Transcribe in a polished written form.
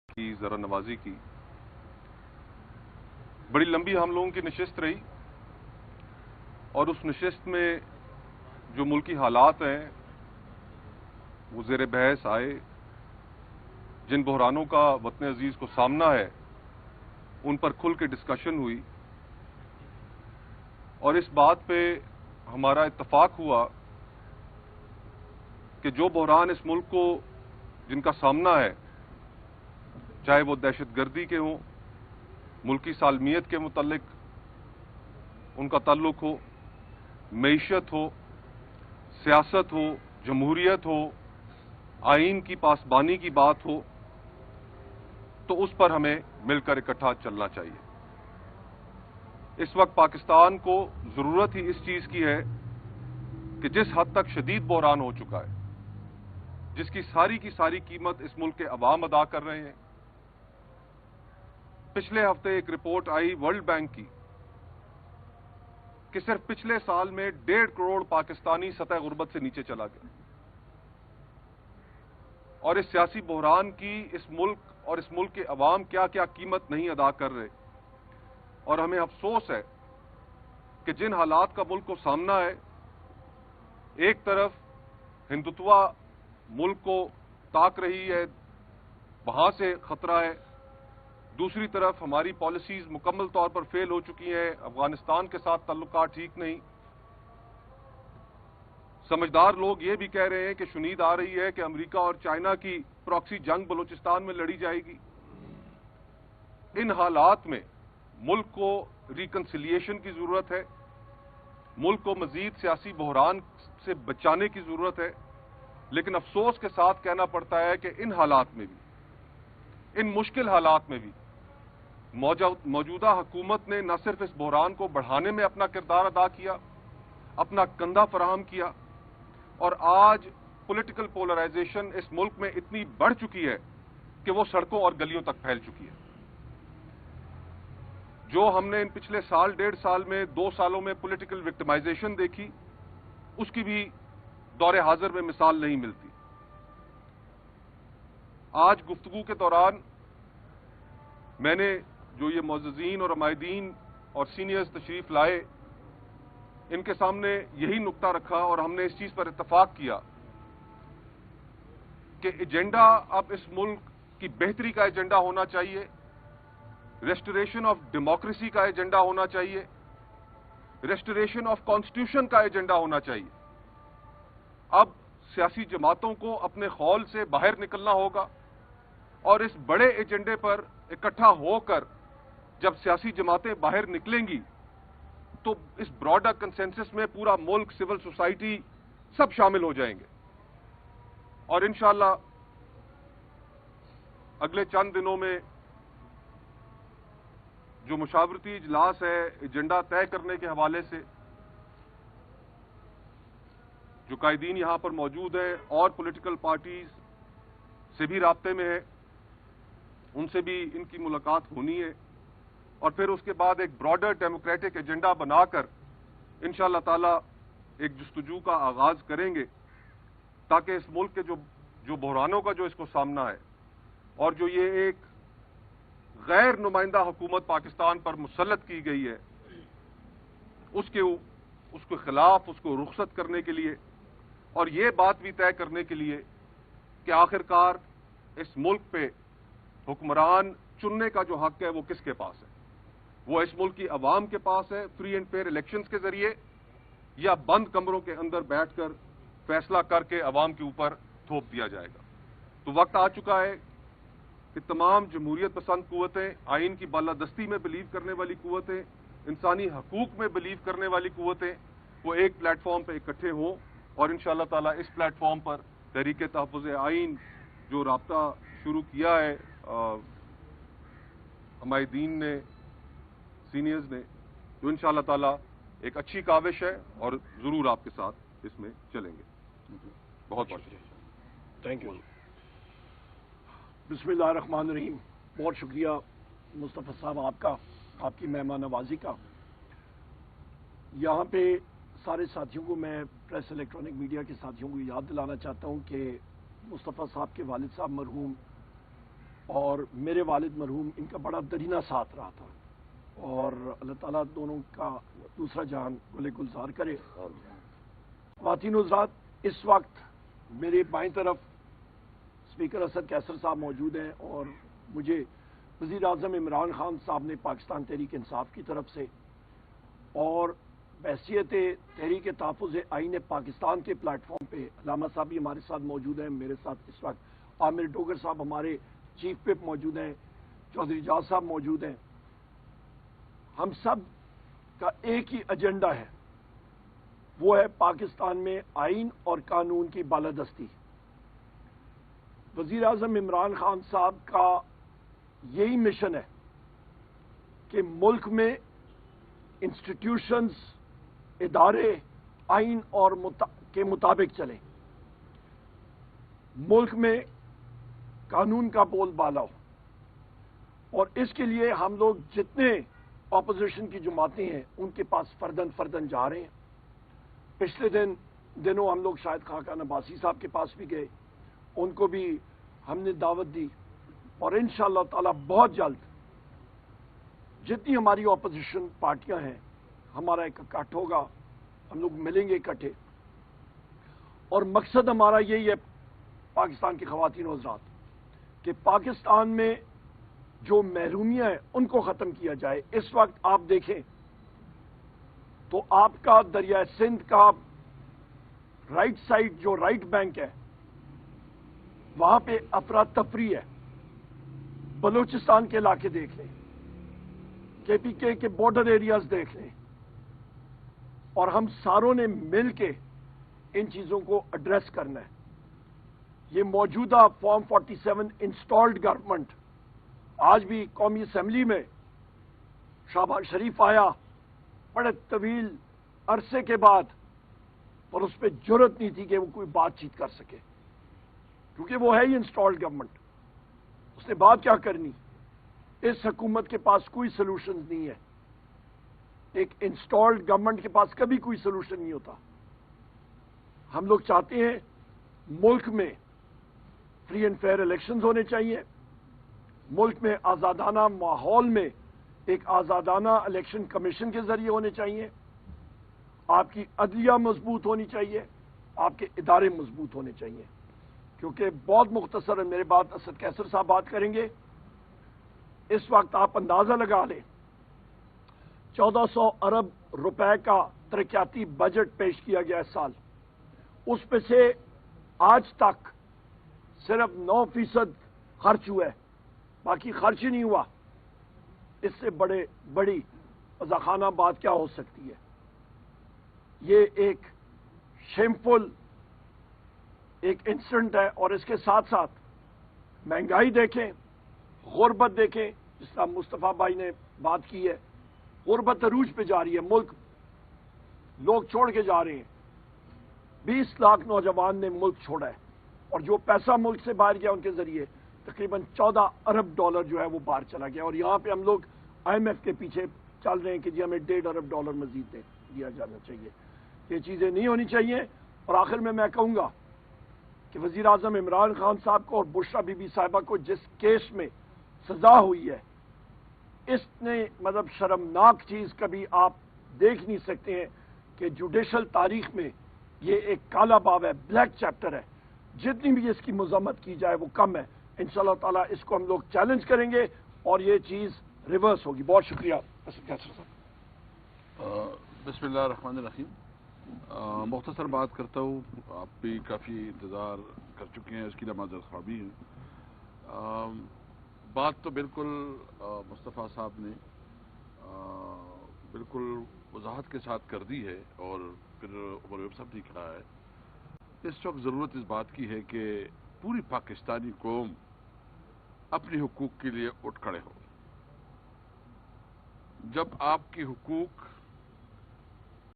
کی ذرا نوازی کی بڑی لمبی ہم لوگوں کی نشست رہی، اور اس نشست میں جو ملکی حالات ہیں وہ زیر بحث آئے، جن بحرانوں کا وطن عزیز کو سامنا ہے ان پر کھل کے ڈسکشن ہوئی، اور اس بات پہ ہمارا اتفاق ہوا کہ جو بحران اس ملک کو جن کا سامنا ہے، چاہے وہ دہشت گردی کے ہوں، ملکی سالمیت کے متعلق ان کا تعلق ہو، معیشت ہو، سیاست ہو، جمہوریت ہو، آئین کی پاسبانی کی بات ہو، تو اس پر ہمیں مل کر اکٹھا چلنا چاہیے۔ اس وقت پاکستان کو ضرورت ہی اس چیز کی ہے کہ جس حد تک شدید بحران ہو چکا ہے، جس کی ساری قیمت اس ملک کے عوام ادا کر رہے ہیں۔ پچھلے ہفتے ایک رپورٹ آئی ورلڈ بینک کی کہ صرف پچھلے سال میں 1.5 کروڑ پاکستانی سطح غربت سے نیچے چلا گیا، اور اس سیاسی بحران کی اس ملک کے عوام کیا کیا قیمت نہیں ادا کر رہے۔ اور ہمیں افسوس ہے کہ جن حالات کا ملک کو سامنا ہے، ایک طرف ہندوتوا ملک کو تاک رہی ہے، وہاں سے خطرہ ہے، دوسری طرف ہماری پالیسیز مکمل طور پر فیل ہو چکی ہیں، افغانستان کے ساتھ تعلقات ٹھیک نہیں۔ سمجھدار لوگ یہ بھی کہہ رہے ہیں کہ شنید آ رہی ہے کہ امریکہ اور چائنا کی پراکسی جنگ بلوچستان میں لڑی جائے گی۔ ان حالات میں ملک کو ریکنسیلیشن کی ضرورت ہے، ملک کو مزید سیاسی بحران سے بچانے کی ضرورت ہے، لیکن افسوس کے ساتھ کہنا پڑتا ہے کہ ان حالات میں بھی، ان مشکل حالات میں بھی موجودہ حکومت نے نہ صرف اس بحران کو بڑھانے میں اپنا کردار ادا کیا، اپنا کندھا فراہم کیا، اور آج پولیٹیکل پولرائزیشن اس ملک میں اتنی بڑھ چکی ہے کہ وہ سڑکوں اور گلیوں تک پھیل چکی ہے۔ جو ہم نے ان پچھلے سال 1.5 سال میں 2 سالوں میں پولیٹیکل وکٹمائزیشن دیکھی، اس کی بھی دور حاضر میں مثال نہیں ملتی۔ آج گفتگو کے دوران میں نے جو یہ معززین اور عمائدین اور سینئرز تشریف لائے، ان کے سامنے یہی نقطہ رکھا، اور ہم نے اس چیز پر اتفاق کیا کہ ایجنڈا اب اس ملک کی بہتری کا ایجنڈا ہونا چاہیے، ریسٹوریشن آف ڈیموکریسی کا ایجنڈا ہونا چاہیے، ریسٹوریشن آف کانسٹیٹیوشن کا ایجنڈا ہونا چاہیے۔ اب سیاسی جماعتوں کو اپنے خول سے باہر نکلنا ہوگا، اور اس بڑے ایجنڈے پر اکٹھا ہو کر جب سیاسی جماعتیں باہر نکلیں گی تو اس براڈر کنسنسس میں پورا ملک، سول سوسائٹی سب شامل ہو جائیں گے، اور انشاءاللہ اگلے چند دنوں میں جو مشاورتی اجلاس ہے ایجنڈا طے کرنے کے حوالے سے، جو قائدین یہاں پر موجود ہیں اور پولیٹیکل پارٹیز سے بھی رابطے میں ہیں، ان سے بھی ان کی ملاقات ہونی ہے، اور پھر اس کے بعد ایک براڈر ڈیموکریٹک ایجنڈا بنا کر انشاءاللہ تعالی ایک جستجو کا آغاز کریں گے، تاکہ اس ملک کے جو بحرانوں کا جو اس کو سامنا ہے، اور جو یہ ایک غیر نمائندہ حکومت پاکستان پر مسلط کی گئی ہے، اس کے خلاف اس کو رخصت کرنے کے لیے، اور یہ بات بھی طے کرنے کے لیے کہ آخرکار اس ملک پہ حکمران چننے کا جو حق ہے وہ کس کے پاس ہے، وہ اس ملک کی عوام کے پاس ہے فری اینڈ فیئر الیکشنز کے ذریعے، یا بند کمروں کے اندر بیٹھ کر فیصلہ کر کے عوام کے اوپر تھوپ دیا جائے گا۔ تو وقت آ چکا ہے کہ تمام جمہوریت پسند قوتیں، آئین کی بالادستی میں بلیو کرنے والی قوتیں، انسانی حقوق میں بلیو کرنے والی قوتیں، وہ ایک پلیٹ فارم پہ اکٹھے ہوں، اور انشاءاللہ تعالی اس پلیٹ فارم پر تحریک تحفظ آئین جو رابطہ شروع کیا ہے عمائدین نے، سینئرز نے، جو انشاءاللہ تعالی ایک اچھی کاوش ہے، اور ضرور آپ کے ساتھ اس میں چلیں گے۔ بہت بہت شکریہ۔ Thank you. بسم اللہ الرحمن الرحیم۔ بہت شکریہ مصطفیٰ صاحب آپ کی مہمان نوازی کا۔ یہاں پہ سارے ساتھیوں کو، میں پریس الیکٹرانک میڈیا کے ساتھیوں کو یاد دلانا چاہتا ہوں کہ مصطفیٰ صاحب کے والد صاحب مرحوم اور میرے والد مرحوم ان کا بڑا درینہ ساتھ رہا تھا، اور اللہ تعالیٰ دونوں کا دوسرا جہان گلے گلزار کرے۔ خواتین و حضرات، اس وقت میرے بائیں طرف اسپیکر اسد کیسر صاحب موجود ہیں، اور مجھے وزیر اعظم عمران خان صاحب نے پاکستان تحریک انصاف کی طرف سے اور بحیثیت تحریک تحفظ آئین پاکستان کے پلیٹ فارم پہ علامہ صاحب بھی ہمارے ساتھ موجود ہیں، میرے ساتھ اس وقت عامر ڈوگر صاحب ہمارے چیف وپ موجود ہیں، چودھری جاز صاحب موجود ہیں۔ ہم سب کا ایک ہی ایجنڈا ہے، وہ ہے پاکستان میں آئین اور قانون کی بالادستی۔ وزیر اعظم عمران خان صاحب کا یہی مشن ہے کہ ملک میں انسٹیٹیوشنز، ادارے آئین اور کے مطابق چلیں، ملک میں قانون کا بول بالا ہو، اور اس کے لیے ہم لوگ جتنے اپوزیشن کی جماعتیں ہیں ان کے پاس فردن فردن جا رہے ہیں۔ پچھلے دنوں ہم لوگ شاہد خاقان عباسی صاحب کے پاس بھی گئے، ان کو بھی ہم نے دعوت دی، اور انشاءاللہ تعالی بہت جلد جتنی ہماری اپوزیشن پارٹیاں ہیں ہمارا ایک اکٹھ ہوگا، ہم لوگ ملیں گے اکٹھے، اور مقصد ہمارا یہی ہے پاکستان کی خواتین و حضرات کہ پاکستان میں جو محرومیاں ہیں ان کو ختم کیا جائے۔ اس وقت آپ دیکھیں تو آپ کا دریائے سندھ کا رائٹ سائڈ جو رائٹ بینک ہے وہاں پہ افراتفری ہے۔ بلوچستان کے علاقے دیکھ لیں، کے پی کے بارڈر ایریاز دیکھ لیں، اور ہم ساروں نے مل کے ان چیزوں کو ایڈریس کرنا ہے۔ یہ موجودہ فارم 47 انسٹالڈ گورنمنٹ آج بھی قومی اسمبلی میں شہباز شریف آیا بڑے طویل عرصے کے بعد، اور اس پہ جرت نہیں تھی کہ وہ کوئی بات چیت کر سکے، کیونکہ وہ ہے ہی انسٹالڈ گورنمنٹ۔ اس نے بات کیا کرنی؟ اس حکومت کے پاس کوئی سلوشن نہیں ہے، ایک انسٹالڈ گورنمنٹ کے پاس کبھی کوئی سلوشن نہیں ہوتا۔ ہم لوگ چاہتے ہیں ملک میں فری اینڈ فیئر الیکشنز ہونے چاہیے، ملک میں آزادانہ ماحول میں ایک آزادانہ الیکشن کمیشن کے ذریعے ہونے چاہیے، آپ کی عدلیہ مضبوط ہونی چاہیے، آپ کے ادارے مضبوط ہونے چاہیے۔ کیونکہ بہت مختصر ہے، میرے بعد اسد کیسر صاحب بات کریں گے۔ اس وقت آپ اندازہ لگا لیں 1400 ارب روپے کا ترقیاتی بجٹ پیش کیا گیا اس سال، اس پہ سے آج تک صرف 9% خرچ ہوا ہے، باقی خرچ ہی نہیں ہوا۔ اس سے بڑی وضاخانہ بات کیا ہو سکتی ہے؟ یہ ایک شیمفل ایک انسیڈنٹ ہے، اور اس کے ساتھ ساتھ مہنگائی دیکھیں، غربت دیکھیں، جس طرح مصطفیٰ بھائی نے بات کی ہے، غربت عروج پہ جا رہی ہے، ملک لوگ چھوڑ کے جا رہے ہیں۔ 20 لاکھ نوجوان نے ملک چھوڑا ہے، اور جو پیسہ ملک سے باہر گیا ان کے ذریعے تقریباً 14 ارب ڈالر جو ہے وہ باہر چلا گیا، اور یہاں پہ ہم لوگ IMF کے پیچھے چل رہے ہیں کہ جی ہمیں 1.5 ارب ڈالر مزید دیا جانا چاہیے۔ یہ چیزیں نہیں ہونی چاہیے۔ اور آخر میں کہوں گا کہ وزیر اعظم عمران خان صاحب کو اور بشرا بی بی صاحبہ کو جس کیس میں سزا ہوئی ہے، اس نے مطلب شرمناک چیز کبھی آپ دیکھ نہیں سکتے ہیں کہ جوڈیشل تاریخ میں یہ ایک کالا باب ہے، بلیک چیپٹر ہے۔ جتنی بھی اس کی مذمت کی جائے وہ کم ہے۔ انشاءاللہ تعالیٰ اس کو ہم لوگ چیلنج کریں گے اور یہ چیز ریورس ہوگی۔ بہت شکریہ اسد کیسر صاحب۔ بسم اللہ الرحمن الرحیم۔ مختصر بات کرتا ہوں، آپ بھی کافی انتظار کر چکے ہیں، اس کی نماز خوابی ہے۔ بات تو بالکل مصطفیٰ صاحب نے بالکل وضاحت کے ساتھ کر دی ہے، اور پھر عمر ویب صاحب نے کہا ہے اس وقت ضرورت اس بات کی ہے کہ پوری پاکستانی قوم اپنے حقوق کے لیے اٹھ کھڑے ہو۔ جب آپ کے حقوق